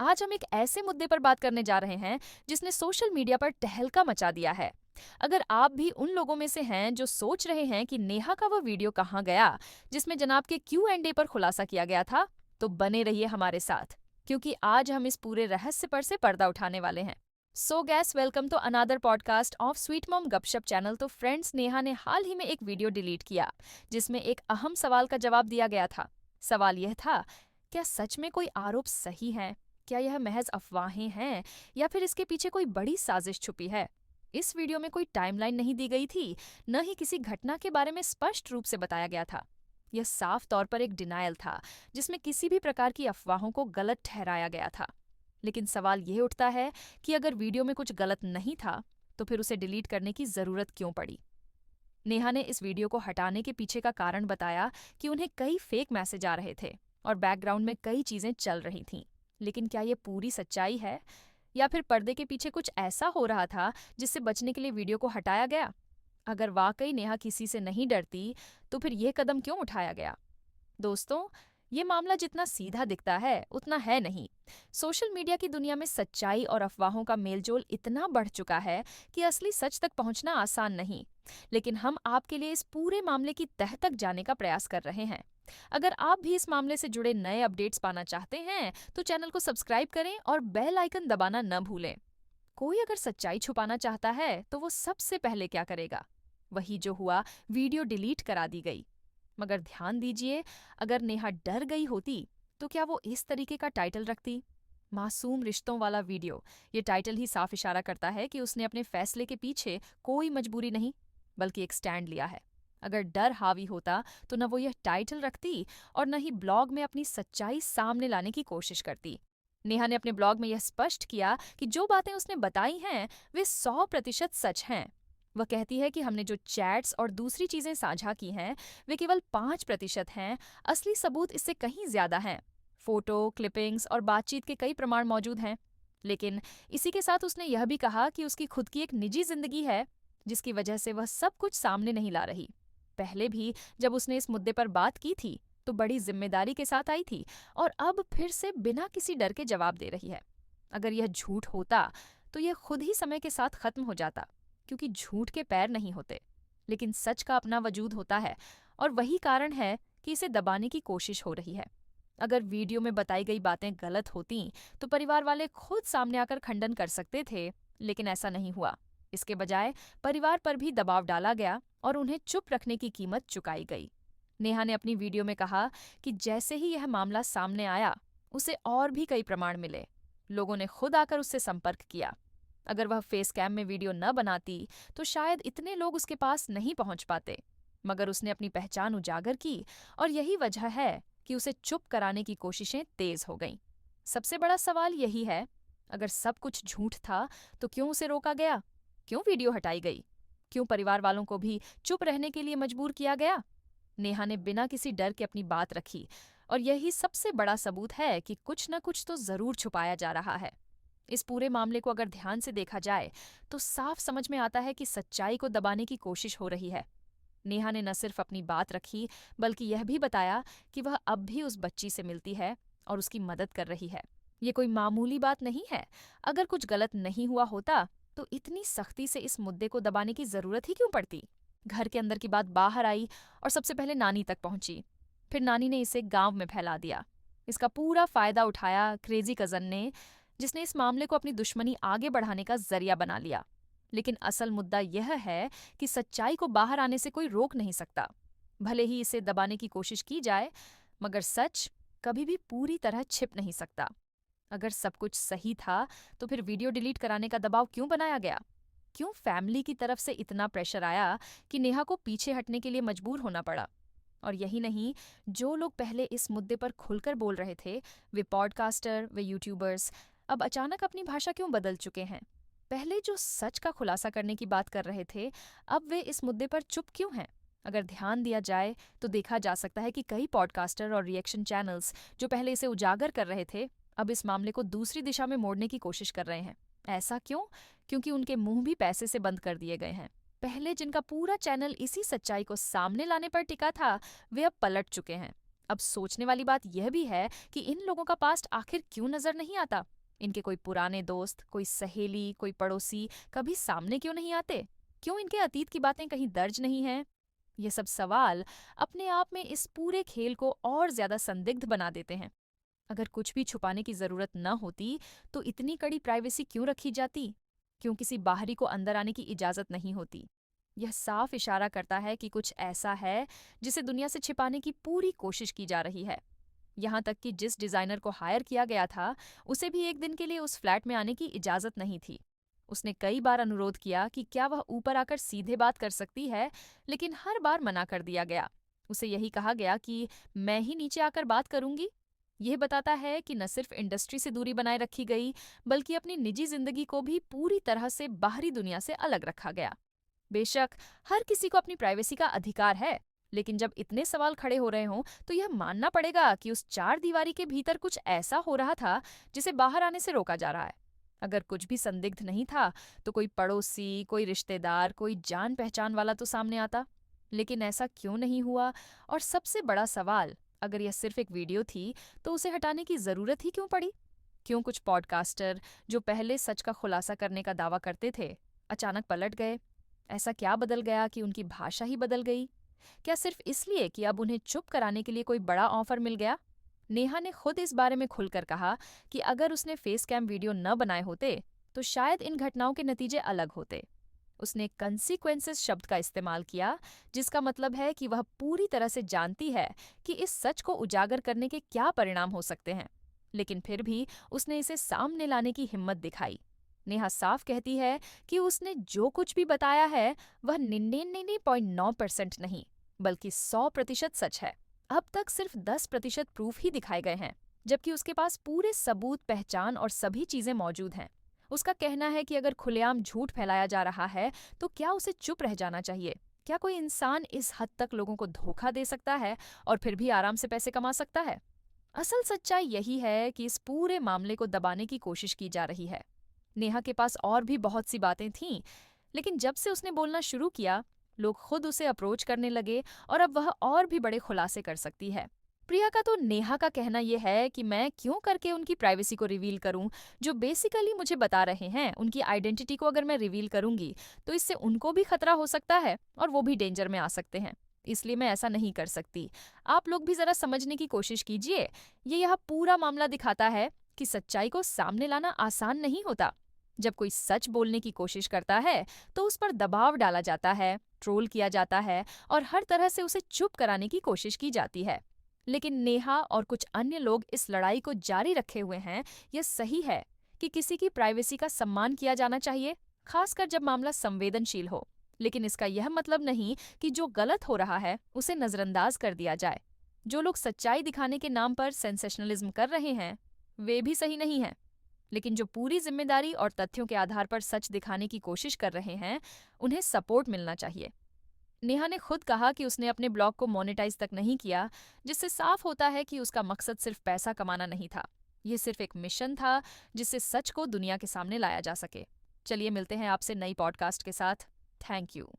आज हम एक ऐसे मुद्दे पर बात करने जा रहे हैं जिसने सोशल मीडिया पर तहलका मचा दिया है। अगर आप भी उन लोगों में से हैं जो सोच रहे हैं कि नेहा का वो वीडियो कहाँ गया जिसमें जनाब के Q&A पर खुलासा किया गया था, तो बने रहिए हमारे साथ, क्योंकि आज हम इस पूरे रहस्य पर से पर्दा उठाने वाले हैं। So guys, welcome to another podcast of sweet mom गपशप चैनल। तो फ्रेंड्स, नेहा ने हाल ही में एक वीडियो डिलीट किया जिसमें एक अहम सवाल का जवाब दिया गया था। सवाल यह था, क्या सच में कोई आरोप सही है? क्या यह महज अफवाहें हैं या फिर इसके पीछे कोई बड़ी साजिश छुपी है? इस वीडियो में कोई टाइमलाइन नहीं दी गई थी, न ही किसी घटना के बारे में स्पष्ट रूप से बताया गया था। यह साफ तौर पर एक डिनायल था जिसमें किसी भी प्रकार की अफवाहों को गलत ठहराया गया था। लेकिन सवाल यह उठता है कि अगर वीडियो में कुछ गलत नहीं था, तो फिर उसे डिलीट करने की जरूरत क्यों पड़ी? नेहा ने इस वीडियो को हटाने के पीछे का कारण बताया कि उन्हें कई फेक मैसेज आ रहे थे और बैकग्राउंड में कई चीजें चल रही थीं। लेकिन क्या ये पूरी सच्चाई है, या फिर पर्दे के पीछे कुछ ऐसा हो रहा था जिससे बचने के लिए वीडियो को हटाया गया? अगर वाकई नेहा किसी से नहीं डरती, तो फिर यह कदम क्यों उठाया गया? दोस्तों, ये मामला जितना सीधा दिखता है उतना है नहीं। सोशल मीडिया की दुनिया में सच्चाई और अफवाहों का मेलजोल इतना बढ़ चुका है कि असली सच तक पहुंचना आसान नहीं। लेकिन हम आपके लिए इस पूरे मामले की तह तक जाने का प्रयास कर रहे हैं। अगर आप भी इस मामले से जुड़े नए अपडेट्स पाना चाहते हैं, तो चैनल को सब्सक्राइब करें और बेल आइकन दबाना न भूलें। कोई अगर सच्चाई छुपाना चाहता है, तो वो सबसे पहले क्या करेगा? वही जो हुआ, वीडियो डिलीट करा दी गई। मगर ध्यान दीजिए, अगर नेहा डर गई होती, तो क्या वो इस तरीके का टाइटल रखती? मासूम रिश्तों वाला वीडियो। ये टाइटल ही साफ इशारा करता है कि उसने अपने फैसले के पीछे कोई मजबूरी नहीं, बल्कि एक स्टैंड लिया है। अगर डर हावी होता, तो न वो यह टाइटल रखती और न ही ब्लॉग में अपनी सच्चाई सामने लाने की कोशिश करती। नेहा ने अपने ब्लॉग में यह स्पष्ट किया कि जो बातें उसने बताई हैं, वे 100% सच हैं। वह कहती है कि हमने जो चैट्स और दूसरी चीजें साझा की हैं, वे केवल 5% हैं। असली सबूत इससे कहीं ज्यादा हैं। फोटो, क्लिपिंग्स और बातचीत के कई प्रमाण मौजूद हैं। लेकिन इसी के साथ उसने यह भी कहा कि उसकी खुद की एक निजी जिंदगी है, जिसकी वजह से वह सब कुछ सामने नहीं ला रही। पहले भी जब उसने इस मुद्दे पर बात की थी, तो बड़ी जिम्मेदारी के साथ आई थी, और अब फिर से बिना किसी डर के जवाब दे रही है। अगर यह झूठ होता, तो यह खुद ही समय के साथ खत्म हो जाता, क्योंकि झूठ के पैर नहीं होते। लेकिन सच का अपना वजूद होता है, और वही कारण है कि इसे दबाने की कोशिश हो रही है। अगर वीडियो में बताई गई बातें गलत होती, तो परिवार वाले खुद सामने आकर खंडन कर सकते थे, लेकिन ऐसा नहीं हुआ। इसके बजाय परिवार पर भी दबाव डाला गया और उन्हें चुप रखने की कीमत चुकाई गई। नेहा ने अपनी वीडियो में कहा कि जैसे ही यह मामला सामने आया, उसे और भी कई प्रमाण मिले। लोगों ने खुद आकर उससे संपर्क किया। अगर वह फेस कैम में वीडियो न बनाती, तो शायद इतने लोग उसके पास नहीं पहुंच पाते। मगर उसने अपनी पहचान उजागर की, और यही वजह है कि उसे चुप कराने की कोशिशें तेज हो गईं। सबसे बड़ा सवाल यही है, अगर सब कुछ झूठ था, तो क्यों उसे रोका गया? क्यों वीडियो हटाई गई? क्यों परिवार वालों को भी चुप रहने के लिए मजबूर किया गया? नेहा ने बिना किसी डर के अपनी बात रखी, और यही सबसे बड़ा सबूत है कि कुछ न कुछ तो जरूर छुपाया जा रहा है। इस पूरे मामले को अगर ध्यान से देखा जाए, तो साफ समझ में आता है कि सच्चाई को दबाने की कोशिश हो रही है। नेहा ने न सिर्फ अपनी बात रखी, बल्कि यह भी बताया कि वह अब भी उस बच्ची से मिलती है और उसकी मदद कर रही है। ये कोई मामूली बात नहीं है। अगर कुछ गलत नहीं हुआ होता, तो इतनी सख्ती से इस मुद्दे को दबाने की जरूरत ही क्यों पड़ती? घर के अंदर की बात बाहर आई और सबसे पहले नानी तक पहुंची। फिर नानी ने इसे गांव में फैला दिया। इसका पूरा फायदा उठाया क्रेजी कजन ने, जिसने इस मामले को अपनी दुश्मनी आगे बढ़ाने का जरिया बना लिया। लेकिन असल मुद्दा यह है कि सच्चाई को बाहर आने से कोई रोक नहीं सकता। भले ही इसे दबाने की कोशिश की जाए, मगर सच कभी भी पूरी तरह छिप नहीं सकता। अगर सब कुछ सही था, तो फिर वीडियो डिलीट कराने का दबाव क्यों बनाया गया? क्यों फैमिली की तरफ से इतना प्रेशर आया कि नेहा को पीछे हटने के लिए मजबूर होना पड़ा? और यही नहीं, जो लोग पहले इस मुद्दे पर खुलकर बोल रहे थे, वे पॉडकास्टर, वे यूट्यूबर्स, अब अचानक अपनी भाषा क्यों बदल चुके हैं? पहले जो सच का खुलासा करने की बात कर रहे थे, अब वे इस मुद्दे पर चुप क्यों हैं? अगर ध्यान दिया जाए, तो देखा जा सकता है कि कई पॉडकास्टर और रिएक्शन चैनल्स जो पहले इसे उजागर कर रहे थे, अब इस मामले को दूसरी दिशा में मोड़ने की कोशिश कर रहे हैं। ऐसा क्यों? क्योंकि उनके मुंह भी पैसे से बंद कर दिए गए हैं। पहले जिनका पूरा चैनल इसी सच्चाई को सामने लाने पर टिका था, वे अब पलट चुके हैं। अब सोचने वाली बात यह भी है कि इन लोगों का पास्ट आखिर क्यों नजर नहीं आता। इनके कोई पुराने दोस्त, कोई सहेली, कोई पड़ोसी कभी सामने क्यों नहीं आते? क्यों इनके अतीत की बातें कहीं दर्ज नहीं हैं? ये सब सवाल अपने आप में इस पूरे खेल को और ज्यादा संदिग्ध बना देते हैं। अगर कुछ भी छुपाने की जरूरत न होती तो इतनी कड़ी प्राइवेसी क्यों रखी जाती? क्यों किसी बाहरी को अंदर आने की इजाजत नहीं होती? यह साफ इशारा करता है कि कुछ ऐसा है जिसे दुनिया से छिपाने की पूरी कोशिश की जा रही है। यहाँ तक कि जिस डिजाइनर को हायर किया गया था, उसे भी एक दिन के लिए उस फ्लैट में आने की इजाजत नहीं थी। उसने कई बार अनुरोध किया कि क्या वह ऊपर आकर सीधे बात कर सकती है, लेकिन हर बार मना कर दिया गया। उसे यही कहा गया कि मैं ही नीचे आकर बात करूंगी। यह बताता है कि न सिर्फ इंडस्ट्री से दूरी बनाए रखी गई, बल्कि अपनी निजी जिंदगी को भी पूरी तरह से बाहरी दुनिया से अलग रखा गया। बेशक हर किसी को अपनी प्राइवेसी का अधिकार है, लेकिन जब इतने सवाल खड़े हो रहे हों तो यह मानना पड़ेगा कि उस चार दीवारी के भीतर कुछ ऐसा हो रहा था जिसे बाहर आने से रोका जा रहा है। अगर कुछ भी संदिग्ध नहीं था तो कोई पड़ोसी, कोई रिश्तेदार, कोई जान पहचान वाला तो सामने आता। लेकिन ऐसा क्यों नहीं हुआ? और सबसे बड़ा सवाल, अगर यह सिर्फ एक वीडियो थी तो उसे हटाने की जरूरत ही क्यों पड़ी? क्यों कुछ पॉडकास्टर जो पहले सच का खुलासा करने का दावा करते थे, अचानक पलट गए? ऐसा क्या बदल गया कि उनकी भाषा ही बदल गई? क्या सिर्फ इसलिए कि अब उन्हें चुप कराने के लिए कोई बड़ा ऑफर मिल गया? नेहा ने खुद इस बारे में खुलकर कहा कि अगर उसने फेस कैम वीडियो न बनाए होते तो शायद इन घटनाओं के नतीजे अलग होते। उसने कंसीक्वेंसेस शब्द का इस्तेमाल किया, जिसका मतलब है कि वह पूरी तरह से जानती है कि इस सच को उजागर करने के क्या परिणाम हो सकते हैं, लेकिन फिर भी उसने इसे सामने लाने की हिम्मत दिखाई। नेहा साफ कहती है कि उसने जो कुछ भी बताया है वह 99.9% नहीं, बल्कि 100% सच है। अब तक सिर्फ 10% प्रूफ ही दिखाए गए हैं, जबकि उसके पास पूरे सबूत, पहचान और सभी चीजें मौजूद हैं। उसका कहना है कि अगर खुलेआम झूठ फैलाया जा रहा है तो क्या उसे चुप रह जाना चाहिए? क्या कोई इंसान इस हद तक लोगों को धोखा दे सकता है और फिर भी आराम से पैसे कमा सकता है? असल सच्चाई यही है कि इस पूरे मामले को दबाने की कोशिश की जा रही है। नेहा के पास और भी बहुत सी बातें थीं, लेकिन जब से उसने बोलना शुरू किया, लोग खुद उसे अप्रोच करने लगे और अब वह और भी बड़े खुलासे कर सकती है। प्रिया का तो नेहा का कहना यह है कि मैं क्यों करके उनकी प्राइवेसी को रिवील करूं, जो बेसिकली मुझे बता रहे हैं उनकी आइडेंटिटी को अगर मैं रिवील करूंगी तो इससे उनको भी खतरा हो सकता है और वो भी डेंजर में आ सकते हैं, इसलिए मैं ऐसा नहीं कर सकती। आप लोग भी जरा समझने की कोशिश कीजिए। यह पूरा मामला दिखाता है कि सच्चाई को सामने लाना आसान नहीं होता। जब कोई सच बोलने की कोशिश करता है तो उस पर दबाव डाला जाता है, ट्रोल किया जाता है और हर तरह से उसे चुप कराने की कोशिश की जाती है। लेकिन नेहा और कुछ अन्य लोग इस लड़ाई को जारी रखे हुए हैं। यह सही है कि किसी की प्राइवेसी का सम्मान किया जाना चाहिए, खासकर जब मामला संवेदनशील हो। लेकिन इसका यह मतलब नहीं कि जो गलत हो रहा है उसे नजरअंदाज कर दिया जाए। जो लोग सच्चाई दिखाने के नाम पर सेंसेशनलिज्म कर रहे हैं वे भी सही नहीं हैं, लेकिन जो पूरी जिम्मेदारी और तथ्यों के आधार पर सच दिखाने की कोशिश कर रहे हैं उन्हें सपोर्ट मिलना चाहिए। नेहा ने खुद कहा कि उसने अपने ब्लॉग को मोनेटाइज तक नहीं किया, जिससे साफ होता है कि उसका मकसद सिर्फ पैसा कमाना नहीं था। ये सिर्फ एक मिशन था जिससे सच को दुनिया के सामने लाया जा सके। चलिए मिलते हैं आपसे नई पॉडकास्ट के साथ। Thank you.